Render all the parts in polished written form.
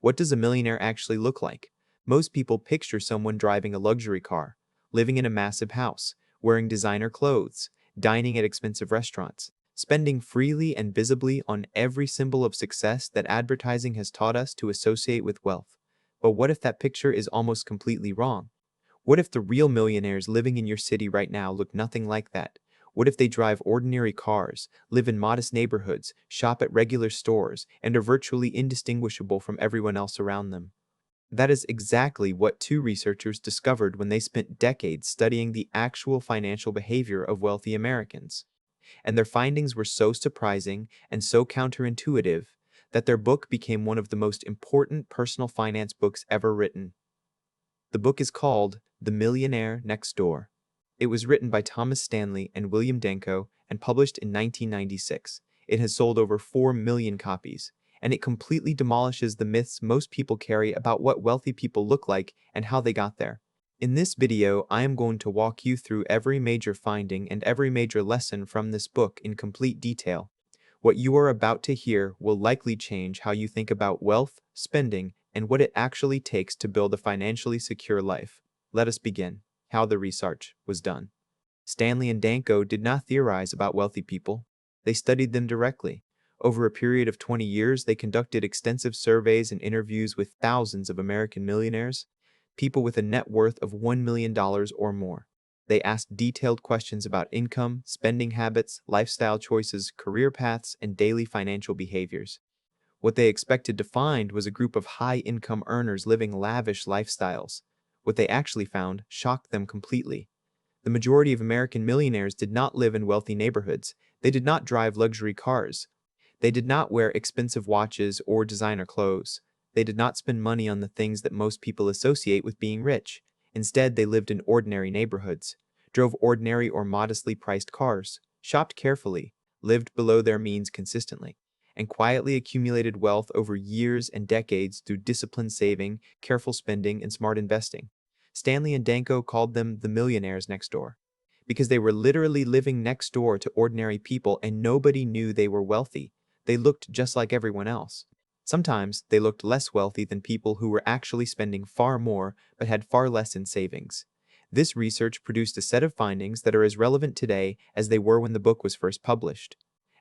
What does a millionaire actually look like? Most people picture someone driving a luxury car, living in a massive house, wearing designer clothes, dining at expensive restaurants, spending freely and visibly on every symbol of success that advertising has taught us to associate with wealth. But what if that picture is almost completely wrong? What if the real millionaires living in your city right now look nothing like that? What if they drive ordinary cars, live in modest neighborhoods, shop at regular stores, and are virtually indistinguishable from everyone else around them? That is exactly what two researchers discovered when they spent decades studying the actual financial behavior of wealthy Americans. And their findings were so surprising and so counterintuitive that their book became one of the most important personal finance books ever written. The book is called The Millionaire Next Door. It was written by Thomas Stanley and William Danko and published in 1996. It has sold over 4 million copies, and it completely demolishes the myths most people carry about what wealthy people look like and how they got there. In this video, I am going to walk you through every major finding and every major lesson from this book in complete detail. What you are about to hear will likely change how you think about wealth, spending, and what it actually takes to build a financially secure life. Let us begin. How the research was done. Stanley and Danko did not theorize about wealthy people. They studied them directly. Over a period of 20 years, they conducted extensive surveys and interviews with thousands of American millionaires, people with a net worth of $1 million or more. They asked detailed questions about income, spending habits, lifestyle choices, career paths, and daily financial behaviors. What they expected to find was a group of high-income earners living lavish lifestyles. What they actually found shocked them completely. The majority of American millionaires did not live in wealthy neighborhoods. They did not drive luxury cars. They did not wear expensive watches or designer clothes. They did not spend money on the things that most people associate with being rich. Instead, they lived in ordinary neighborhoods, drove ordinary or modestly priced cars, shopped carefully, lived below their means consistently, and quietly accumulated wealth over years and decades through disciplined saving, careful spending, and smart investing. Stanley and Danko called them the millionaires next door, because they were literally living next door to ordinary people and nobody knew they were wealthy. They looked just like everyone else. Sometimes they looked less wealthy than people who were actually spending far more but had far less in savings. This research produced a set of findings that are as relevant today as they were when the book was first published.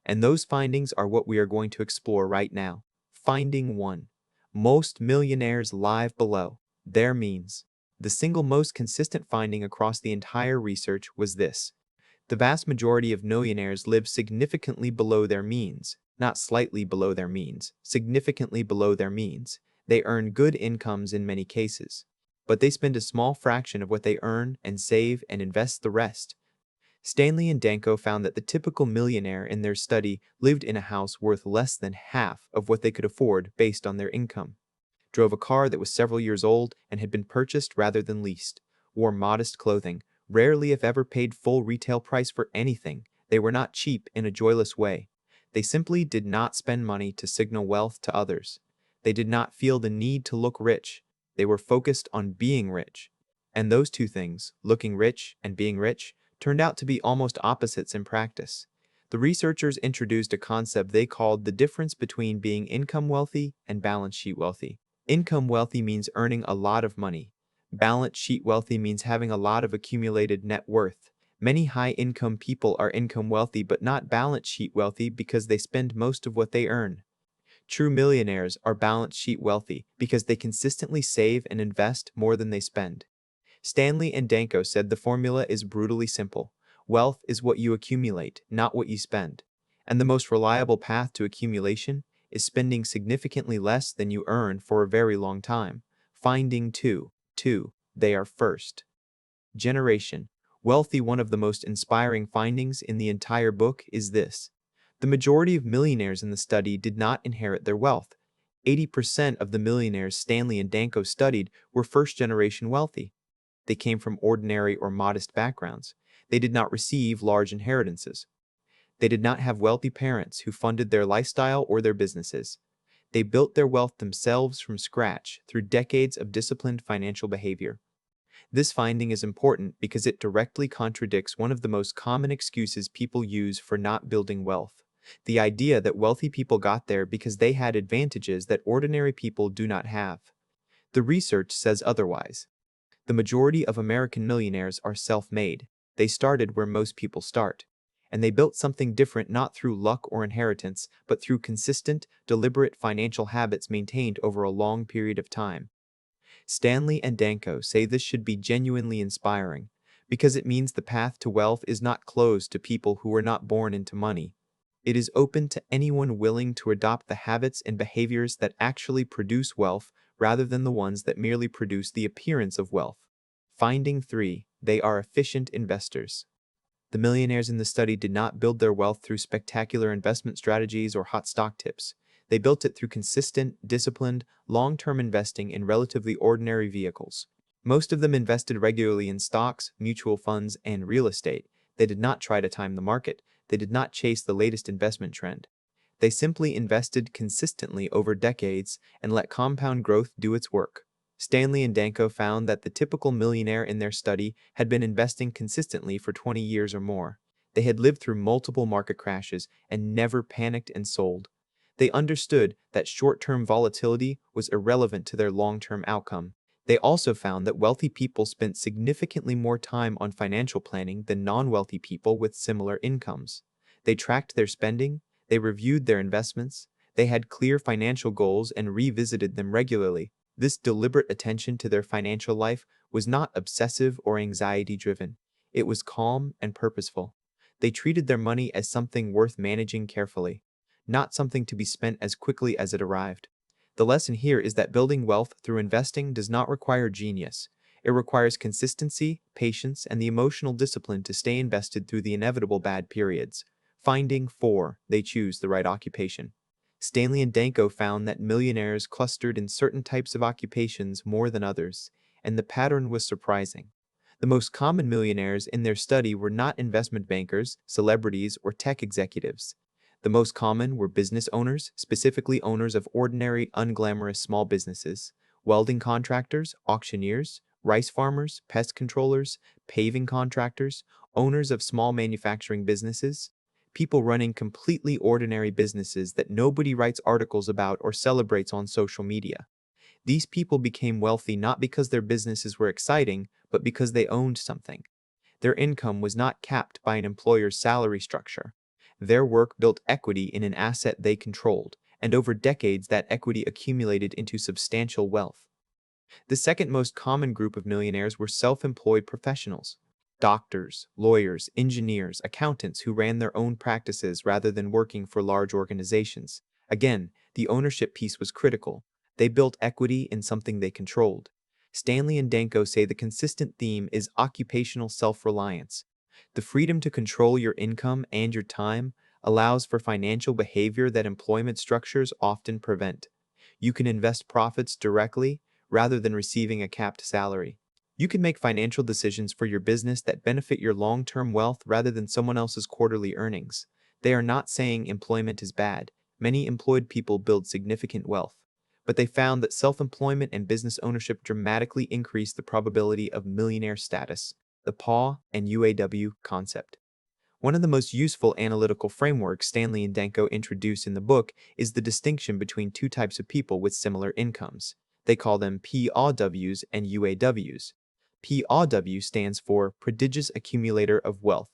And those findings are what we are going to explore right now. Finding 1. Most millionaires live below their means. The single most consistent finding across the entire research was this. The vast majority of millionaires live significantly below their means, not slightly below their means, significantly below their means. They earn good incomes in many cases, but they spend a small fraction of what they earn and save and invest the rest. Stanley and Danko found that the typical millionaire in their study lived in a house worth less than half of what they could afford based on their income, drove a car that was several years old and had been purchased rather than leased, wore modest clothing, rarely if ever paid full retail price for anything. They were not cheap in a joyless way. They simply did not spend money to signal wealth to others. They did not feel the need to look rich. They were focused on being rich. And those two things, looking rich and being rich, turned out to be almost opposites in practice. The researchers introduced a concept they called the difference between being income wealthy and balance sheet wealthy. Income wealthy means earning a lot of money. Balance sheet wealthy means having a lot of accumulated net worth. Many high-income people are income wealthy but not balance sheet wealthy because they spend most of what they earn. True millionaires are balance sheet wealthy because they consistently save and invest more than they spend. Stanley and Danko said the formula is brutally simple. Wealth is what you accumulate, not what you spend. And the most reliable path to accumulation is spending significantly less than you earn for a very long time. Finding 2. They are first generation wealthy. One of the most inspiring findings in the entire book is this. The majority of millionaires in the study did not inherit their wealth. 80% of the millionaires Stanley and Danko studied were first-generation wealthy. They came from ordinary or modest backgrounds. They did not receive large inheritances. They did not have wealthy parents who funded their lifestyle or their businesses. They built their wealth themselves from scratch through decades of disciplined financial behavior. This finding is important because it directly contradicts one of the most common excuses people use for not building wealth. The idea that wealthy people got there because they had advantages that ordinary people do not have. The research says otherwise. The majority of American millionaires are self-made. They started where most people start. And they built something different not through luck or inheritance, but through consistent, deliberate financial habits maintained over a long period of time. Stanley and Danko say this should be genuinely inspiring, because it means the path to wealth is not closed to people who were not born into money. It is open to anyone willing to adopt the habits and behaviors that actually produce wealth rather than the ones that merely produce the appearance of wealth. Finding 3. They are efficient investors. The millionaires in the study did not build their wealth through spectacular investment strategies or hot stock tips. They built it through consistent, disciplined, long-term investing in relatively ordinary vehicles. Most of them invested regularly in stocks, mutual funds, and real estate. They did not try to time the market. They did not chase the latest investment trend. They simply invested consistently over decades and let compound growth do its work. Stanley and Danko found that the typical millionaire in their study had been investing consistently for 20 years or more. They had lived through multiple market crashes and never panicked and sold. They understood that short-term volatility was irrelevant to their long-term outcome. They also found that wealthy people spent significantly more time on financial planning than non-wealthy people with similar incomes. They tracked their spending, they reviewed their investments, they had clear financial goals and revisited them regularly. This deliberate attention to their financial life was not obsessive or anxiety-driven. It was calm and purposeful. They treated their money as something worth managing carefully, not something to be spent as quickly as it arrived. The lesson here is that building wealth through investing does not require genius. It requires consistency, patience, and the emotional discipline to stay invested through the inevitable bad periods. Finding 4. They choose the right occupation. Stanley and Danko found that millionaires clustered in certain types of occupations more than others, and the pattern was surprising. The most common millionaires in their study were not investment bankers, celebrities, or tech executives. The most common were business owners, specifically owners of ordinary, unglamorous small businesses, welding contractors, auctioneers, rice farmers, pest controllers, paving contractors, owners of small manufacturing businesses, people running completely ordinary businesses that nobody writes articles about or celebrates on social media. These people became wealthy not because their businesses were exciting, but because they owned something. Their income was not capped by an employer's salary structure. Their work built equity in an asset they controlled, and over decades that equity accumulated into substantial wealth. The second most common group of millionaires were self-employed professionals. Doctors, lawyers, engineers, accountants who ran their own practices rather than working for large organizations. Again, the ownership piece was critical. They built equity in something they controlled. Stanley and Danko say the consistent theme is occupational self-reliance. The freedom to control your income and your time allows for financial behavior that employment structures often prevent. You can invest profits directly rather than receiving a capped salary. You can make financial decisions for your business that benefit your long-term wealth rather than someone else's quarterly earnings. They are not saying employment is bad. Many employed people build significant wealth. But they found that self-employment and business ownership dramatically increase the probability of millionaire status, the PAW and UAW concept. One of the most useful analytical frameworks Stanley and Danko introduce in the book is the distinction between two types of people with similar incomes. They call them PAWs and UAWs. PAW stands for Prodigious Accumulator of Wealth.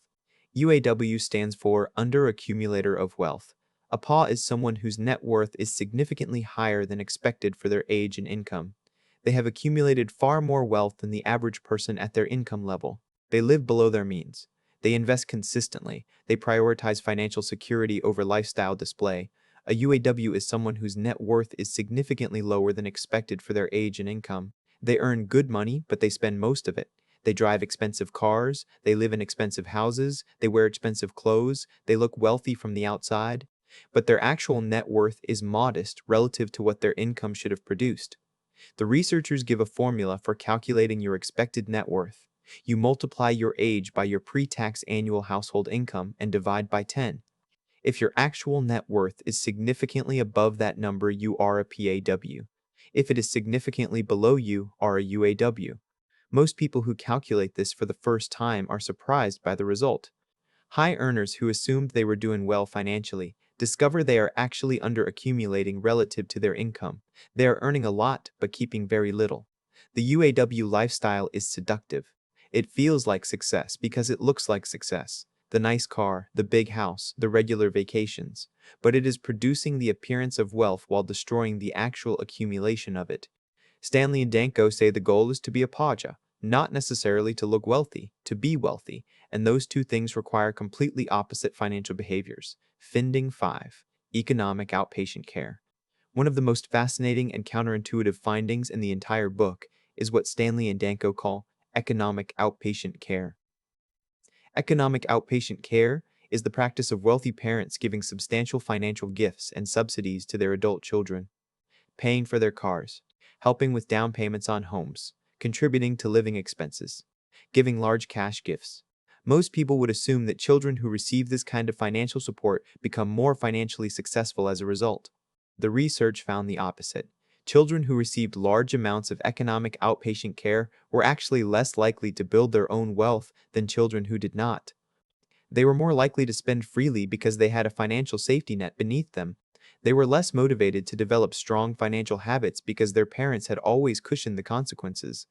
UAW stands for Under Accumulator of Wealth. A PAW is someone whose net worth is significantly higher than expected for their age and income. They have accumulated far more wealth than the average person at their income level. They live below their means. They invest consistently. They prioritize financial security over lifestyle display. A UAW is someone whose net worth is significantly lower than expected for their age and income. They earn good money, but they spend most of it. They drive expensive cars, they live in expensive houses, they wear expensive clothes, they look wealthy from the outside, but their actual net worth is modest relative to what their income should have produced. The researchers give a formula for calculating your expected net worth. You multiply your age by your pre-tax annual household income and divide by 10. If your actual net worth is significantly above that number, you are a PAW. If it is significantly below, you are a UAW. Most people who calculate this for the first time are surprised by the result. High earners who assumed they were doing well financially discover they are actually under-accumulating relative to their income. They are earning a lot but keeping very little. The UAW lifestyle is seductive. It feels like success because it looks like success. The nice car, the big house, the regular vacations. But it is producing the appearance of wealth while destroying the actual accumulation of it. Stanley and Danko say the goal is to be a paja, not necessarily to look wealthy, to be wealthy, and those two things require completely opposite financial behaviors. Finding 5. Economic outpatient care. One of the most fascinating and counterintuitive findings in the entire book is what Stanley and Danko call economic outpatient care. Economic outpatient care is the practice of wealthy parents giving substantial financial gifts and subsidies to their adult children, paying for their cars, helping with down payments on homes, contributing to living expenses, giving large cash gifts. Most people would assume that children who receive this kind of financial support become more financially successful as a result. The research found the opposite. Children who received large amounts of economic outpatient care were actually less likely to build their own wealth than children who did not. They were more likely to spend freely because they had a financial safety net beneath them. They were less motivated to develop strong financial habits because their parents had always cushioned the consequences.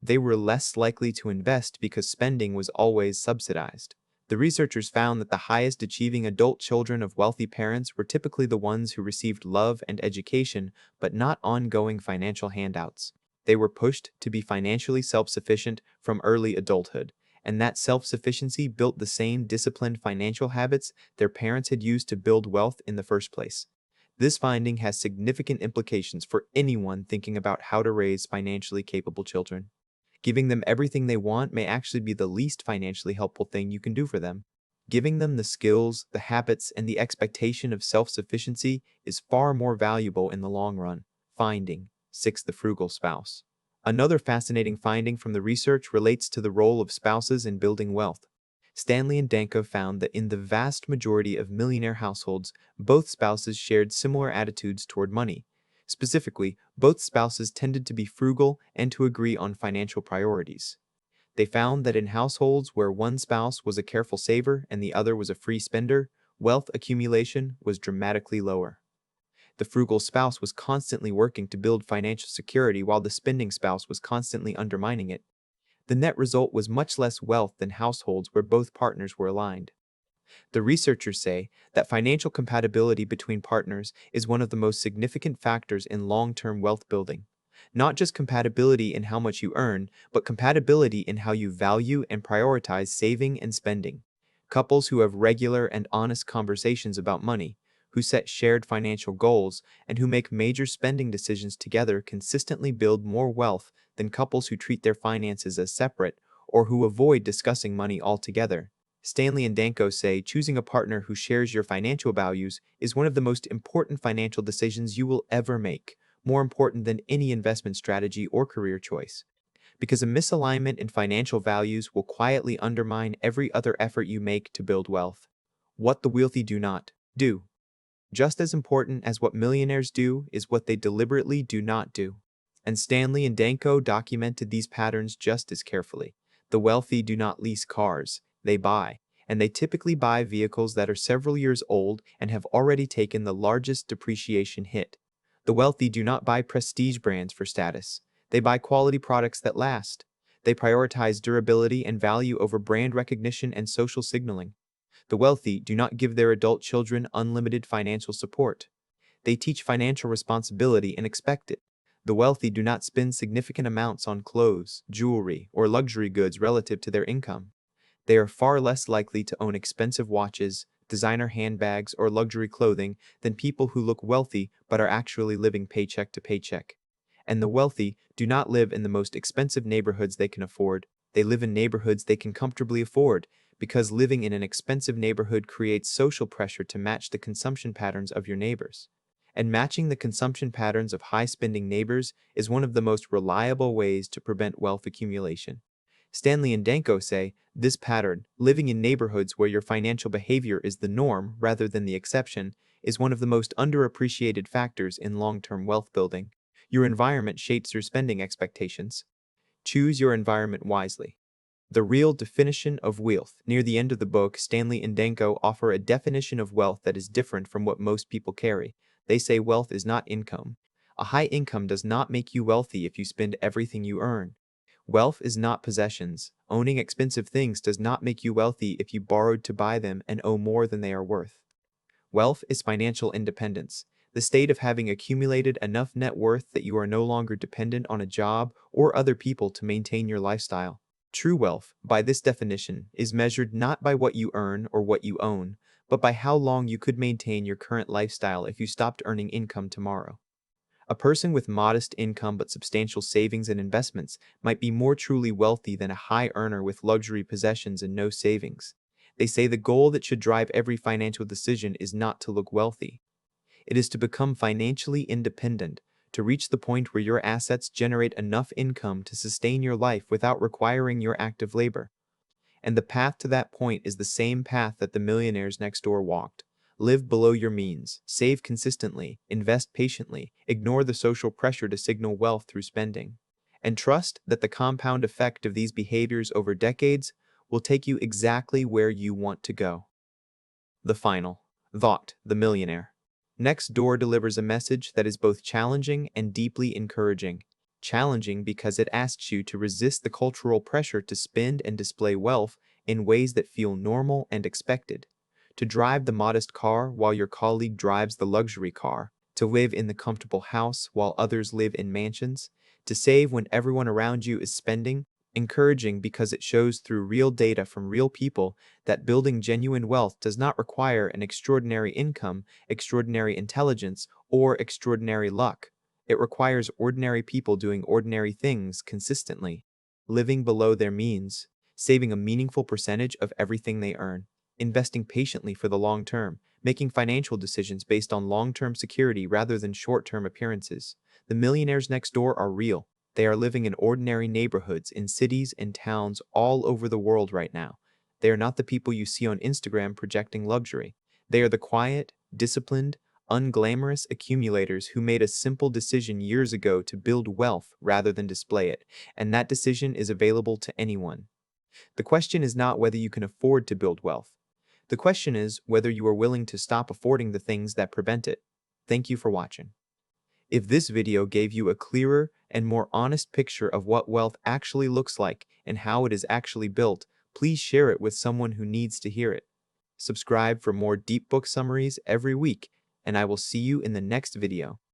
They were less likely to invest because spending was always subsidized. The researchers found that the highest achieving adult children of wealthy parents were typically the ones who received love and education, but not ongoing financial handouts. They were pushed to be financially self-sufficient from early adulthood, and that self-sufficiency built the same disciplined financial habits their parents had used to build wealth in the first place. This finding has significant implications for anyone thinking about how to raise financially capable children. Giving them everything they want may actually be the least financially helpful thing you can do for them. Giving them the skills, the habits, and the expectation of self-sufficiency is far more valuable in the long run. Finding 6. The frugal spouse. Another fascinating finding from the research relates to the role of spouses in building wealth. Stanley and Danko found that in the vast majority of millionaire households, both spouses shared similar attitudes toward money. Specifically, both spouses tended to be frugal and to agree on financial priorities. They found that in households where one spouse was a careful saver and the other was a free spender, wealth accumulation was dramatically lower. The frugal spouse was constantly working to build financial security while the spending spouse was constantly undermining it. The net result was much less wealth than households where both partners were aligned. The researchers say that financial compatibility between partners is one of the most significant factors in long-term wealth building. Not just compatibility in how much you earn, but compatibility in how you value and prioritize saving and spending. Couples who have regular and honest conversations about money, who set shared financial goals, and who make major spending decisions together consistently build more wealth than couples who treat their finances as separate or who avoid discussing money altogether. Stanley and Danko say choosing a partner who shares your financial values is one of the most important financial decisions you will ever make, more important than any investment strategy or career choice. Because a misalignment in financial values will quietly undermine every other effort you make to build wealth. What the wealthy do not do. Just as important as what millionaires do is what they deliberately do not do. And Stanley and Danko documented these patterns just as carefully. The wealthy do not lease cars, they buy, and they typically buy vehicles that are several years old and have already taken the largest depreciation hit. The wealthy do not buy prestige brands for status. They buy quality products that last. They prioritize durability and value over brand recognition and social signaling. The wealthy do not give their adult children unlimited financial support. They teach financial responsibility and expect it. The wealthy do not spend significant amounts on clothes, jewelry, or luxury goods relative to their income. They are far less likely to own expensive watches, designer handbags, or luxury clothing than people who look wealthy but are actually living paycheck to paycheck. And the wealthy do not live in the most expensive neighborhoods they can afford. They live in neighborhoods they can comfortably afford, because living in an expensive neighborhood creates social pressure to match the consumption patterns of your neighbors. And matching the consumption patterns of high-spending neighbors is one of the most reliable ways to prevent wealth accumulation. Stanley and Danko say this pattern, living in neighborhoods where your financial behavior is the norm rather than the exception, is one of the most underappreciated factors in long-term wealth building. Your environment shapes your spending expectations. Choose your environment wisely. The real definition of wealth. Near the end of the book, Stanley and Danko offer a definition of wealth that is different from what most people carry. They say wealth is not income. A high income does not make you wealthy if you spend everything you earn. Wealth is not possessions. Owning expensive things does not make you wealthy if you borrowed to buy them and owe more than they are worth. Wealth is financial independence, the state of having accumulated enough net worth that you are no longer dependent on a job or other people to maintain your lifestyle. True wealth, by this definition, is measured not by what you earn or what you own, but by how long you could maintain your current lifestyle if you stopped earning income tomorrow. A person with modest income but substantial savings and investments might be more truly wealthy than a high earner with luxury possessions and no savings. They say the goal that should drive every financial decision is not to look wealthy. It is to become financially independent, to reach the point where your assets generate enough income to sustain your life without requiring your active labor. And the path to that point is the same path that the millionaires next door walked. Live below your means, save consistently, invest patiently, ignore the social pressure to signal wealth through spending, and trust that the compound effect of these behaviors over decades will take you exactly where you want to go. The final thought, the millionaire. Next Door delivers a message that is both challenging and deeply encouraging. Challenging because it asks you to resist the cultural pressure to spend and display wealth in ways that feel normal and expected. To drive the modest car while your colleague drives the luxury car. To live in the comfortable house while others live in mansions. To save when everyone around you is spending. Encouraging because it shows through real data from real people that building genuine wealth does not require an extraordinary income, extraordinary intelligence, or extraordinary luck. It requires ordinary people doing ordinary things consistently, living below their means, saving a meaningful percentage of everything they earn, investing patiently for the long term, making financial decisions based on long-term security rather than short-term appearances. The millionaires next door are real. They are living in ordinary neighborhoods in cities and towns all over the world right now. They are not the people you see on Instagram projecting luxury. They are the quiet, disciplined, unglamorous accumulators who made a simple decision years ago to build wealth rather than display it, and that decision is available to anyone. The question is not whether you can afford to build wealth. The question is whether you are willing to stop affording the things that prevent it. Thank you for watching. If this video gave you a clearer and more honest picture of what wealth actually looks like and how it is actually built, please share it with someone who needs to hear it. Subscribe for more deep book summaries every week, and I will see you in the next video.